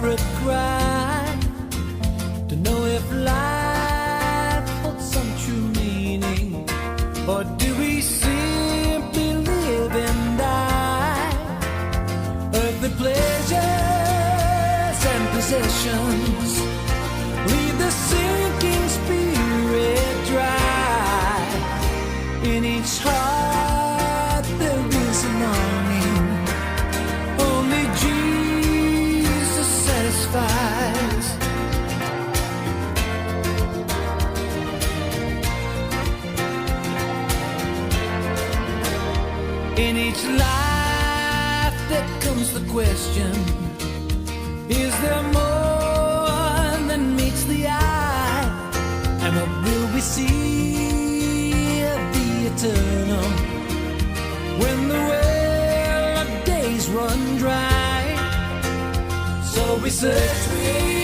desperate cry to know if life holds some true meaning, or do we simply live and die? Earthly pleasures and possessions leave the sinking spirit dry. In each heart there is a longing, only Jesus satisfies. In each life there comes the question, is there more than meets the eye? And what will we see of the eternal when the well of days run dry? So we search, we